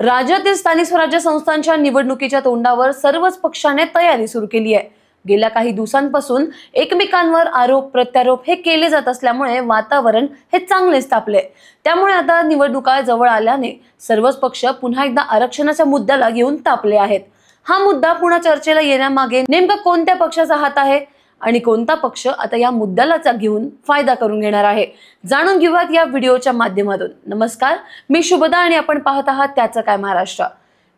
राज्यातील स्थानिक स्वराज्य संस्थांच्या निवडणुकीच्या तोंडावर सर्वच पक्षाने तयारी सुरू केली आहे। गेल्या काही दिवसांपासून एकमेकांवर आरोप प्रत्यारोप हे केले जात असल्यामुळे वातावरण हे चांगलेच तापले। त्यामुळे आता निवडणुका जवळ आल्याने सर्वच पक्ष पुन्हा एकदा आरक्षणाच्या मुद्द्याला घेऊन तापले आहेत। हा मुद्दा पुन्हा चर्चेला येण्यामागे नेमका कोणत्या पक्षाचा हात आहे आणि कोणता पक्ष आता या मुद्द्याला घेऊन फायदा करून घेणार आहे, जाणून घेऊयात या व्हिडिओच्या माध्यमातून। नमस्कार, मी शुभदा आणि आपण पाहत आहात त्याचं काय महाराष्ट्र।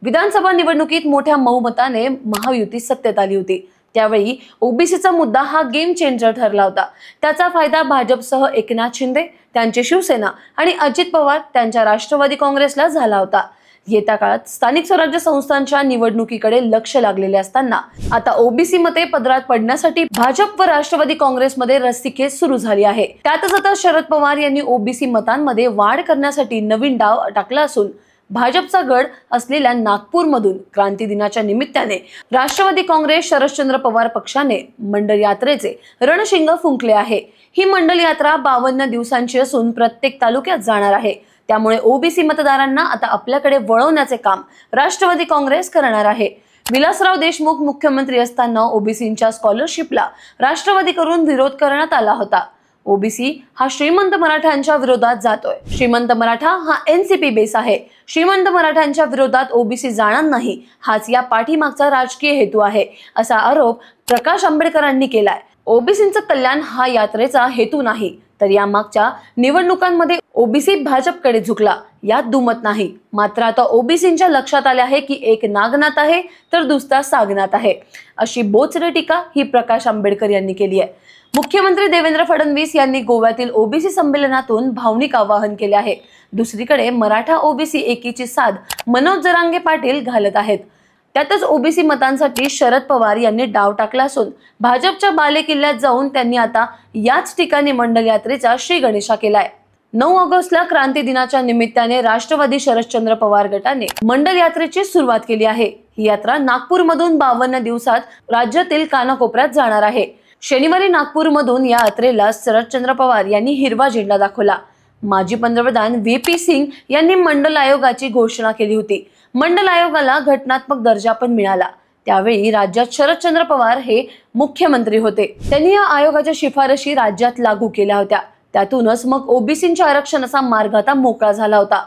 विधानसभा निवडणुकीत मोठ्या बहुमताने महायुती सत्तेत आली होती। त्यावेळी ओबीसीचा मुद्दा हा गेम चेंजर ठरला होता। त्याचा फायदा भाजपसह एकनाथ शिंदे, त्यांची शिवसेना आणि अजित पवार त्यांच्या राष्ट्रवादी काँग्रेसला झाला होता। येत्या काळात स्थानिक स्वराज्य संस्थांच्या निवडणुकीकडे लक्ष लागलेले असताना आता ओबीसी मते पदरात पडण्यासाठी भाजप व राष्ट्रवादी काँग्रेसमध्ये रस्सीखेच सुरू झाली आहे। त्यातच आता शरद पवार यांनी ओबीसी मतांमध्ये वाढ करण्यासाठी नवीन डाव टाकला असून भाजपचा गड असलेल्या नागपूरमधून क्रांती दिनाच्या निमित्ताने राष्ट्रवादी काँग्रेस शरदचंद्र पवार पक्षाने मंडल यात्रेचे रणशिंग फुंकले आहे। ही मंडल यात्रा 52 दिवसांची असून प्रत्येक तालुक्यात जाणार आहे। त्यामुळे ओबीसी मतदारांना आता आपल्याकडे वळवण्याचे काम राष्ट्रवादी काँग्रेस करणार आहे। विलासराव देशमुख मुख्यमंत्री असताना ओबीसींच्या स्कॉलरशिपला राष्ट्रवादीकडून विरोध करण्यात आला होता। ओबीसी हा श्रीमंत मराठ्यांच्या विरोधात जातोय। श्रीमंत मराठा हा एनसीपी बेस आहे। श्रीमंत मराठ्यांच्या विरोधात ओबीसी जाणार नाही, हाच या पाठीमागचा राजकीय हेतू आहे, असा आरोप प्रकाश आंबेडकरांनी केलाय। ओबीसींचं कल्याण हा यात्रेचा हेतू नाही, तर या मागच्या निवडणुकांमध्ये ओबीसी भाजपकडे झुकला, यात दुमत नाही। मात्र आता ओबीसींच्या लक्षात आले आहे की एक नागनाथ आहे तर दुसरा सागनाथ आहे, अशी बोचरी टीका ही प्रकाश आंबेडकर यांनी केली आहे। मुख्यमंत्री देवेंद्र फडणवीस यांनी गोव्यातील ओबीसी संमेलनातून भावनिक आवाहन केले आहे। दुसरीकडे मराठा ओबीसी एकीची साध मनोज जरांगे पाटील घालत आहेत। त्यातच ओबीसी मतांसाठी शरद पवार यांनी डाव टाकला असून भाजपच्या बालेकिल्ल्यात जाऊन त्यांनी आता याच ठिकाणी मंडल यात्रेचा श्री गणेशा केलाय। 9 ऑगस्टला क्रांती दिनाच्या निमित्ताने राष्ट्रवादी शरदचंद्र पवार गटाने मंडल यात्रेची सुरुवात केली आहे। ही यात्रा नागपूरमधून 52 दिवसात राज्यातील कानाकोपऱ्यात जाणार आहे। शनिवारी नागपूरमधून या यात्रेला शरदचंद्र पवार यांनी हिरवा झेंडा दाखवला। माजी पंतप्रधान व्ही.पी. सिंग यांनी मंडल आयोगाची घोषणा केली होती। मंडल आयोगाला घटनात्मक दर्जा पण मिळाला। त्यावेळी राज्यात शरदचंद्र पवार हे मुख्यमंत्री होते। त्यांनी या आयोगाच्या शिफारशी राज्यात लागू केल्या होत्या। त्यातूनच मग ओबीसींच्या आरक्षणाचा मार्ग आता मोकळा झाला होता।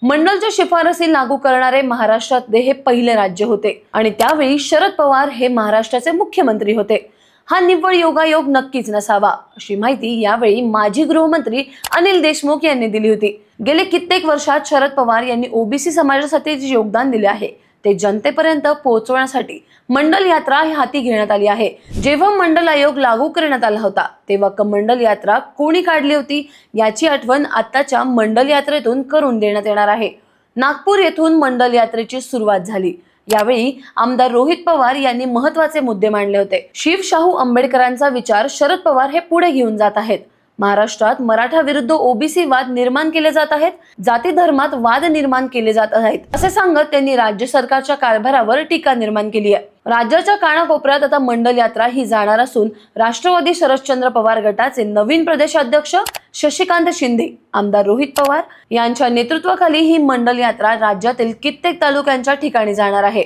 मंडलच्या शिफारसी लागू करणारे महाराष्ट्रातले हे पहिले राज्य होते आणि त्यावेळी शरद पवार हे महाराष्ट्राचे मुख्यमंत्री होते। हा निव्वळ योगायोग नक्कीच नसावा, अशी माहिती यावेळी माजी गृहमंत्री अनिल देशमुख यांनी दिली होती। गेले कित्येक वर्षात शरद पवार यांनी ओबीसी समाजासाठी जे योगदान दिले आहे ते जनतेपर्यंत पोहोचवण्यासाठी मंडल यात्रा हाती घेण्यात आली आहे। जेव्हा मंडल आयोग लागू करण्यात आला होता तेव्हा मंडल यात्रा कोणी काढली होती याची आठवण आताच्या मंडल यात्रेतून करून देण्यात येणार आहे। नागपूर येथून मंडल यात्रेची सुरुवात झाली। यावेळी आमदार रोहित पवार यांनी महत्त्वाचे मुद्दे मांडले होते। शिवशाहू आंबेडकरांचा विचार शरद पवार हे पुढे घेऊन जात आहेत। महाराष्ट्रात मराठा विरुद्ध ओबीसी वाद निर्माण केले जात आहेत, जाती धर्मात वाद निर्माण केले जात आहेत, असे सांगत त्यांनी राज्य सरकारच्या कारभारावर टीका निर्माण केली आहे। राज्याच्या कानाकोपऱ्यात आता मंडल यात्रा ही जाणार असून राष्ट्रवादी शरदचंद्र पवार गटाचे नवीन प्रदेशाध्यक्ष शशिकांत शिंदे, आमदार रोहित पवार यांच्या नेतृत्वाखाली ही मंडल यात्रा राज्यातील कित्येक तालुक्यांच्या ठिकाणी जाणार आहे।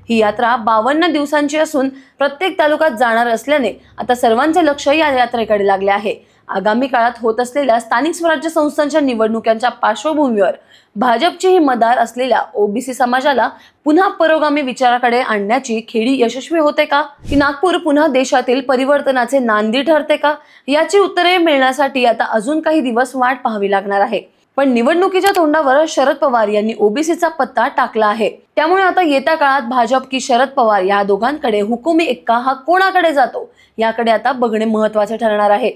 ही यात्रा 52 दिवसांची असून प्रत्येक तालुक्यात जाणार असल्याने आता सर्वांचे लक्ष या यात्रेकडे लागले आहे। आगामी काळात होत असलेल्या स्थानिक स्वराज्य संस्थांच्या निवडणुकांच्या पार्श्वभूमीवर भाजपची ही मदार असलेल्या ओबीसी समाजाला पुन्हा पुरोगामी विचाराकडे आणण्याची खेळी यशस्वी होते का, की नागपूर पुन्हा देशातील परिवर्तनाचे नांदी ठरते का, याची उत्तरे मिळण्यासाठी आता अजून काही दिवस वाट पाहावी लागणार आहे। पण निवडणुकीच्या तोंडावर शरद पवार यांनी ओबीसीचा पत्ता टाकला आहे। त्यामुळे आता येत्या काळात भाजप की शरद पवार या दोघांकडे हुकुमी एक्का हा कोणाकडे जातो याकडे आता बघणे महत्त्वाचे ठरणार आहे।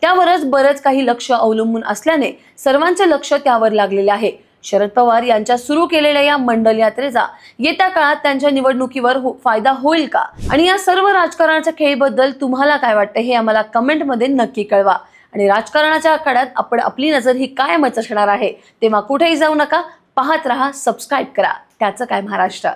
त्यावरच बरेच काही लक्ष अवलंबून असल्याने सर्वांचे लक्ष त्यावर लागलेले आहे। शरद पवार यांच्या सुरू केलेल्या या मंडल यात्रेचा येत्या काळात त्यांच्या निवडणुकीवर फायदा होईल का आणि या सर्व राजकारणाच्या खेळीबद्दल तुम्हाला काय वाटते हे आम्हाला कमेंटमध्ये नक्की कळवा। आणि राजकारणाच्या आखाड्यात आपण आपली नजर ही कायमच असणार आहे, तेव्हा कुठेही जाऊ नका, पाहत रहा, सबस्क्राईब करा त्याचं काय महाराष्ट्र।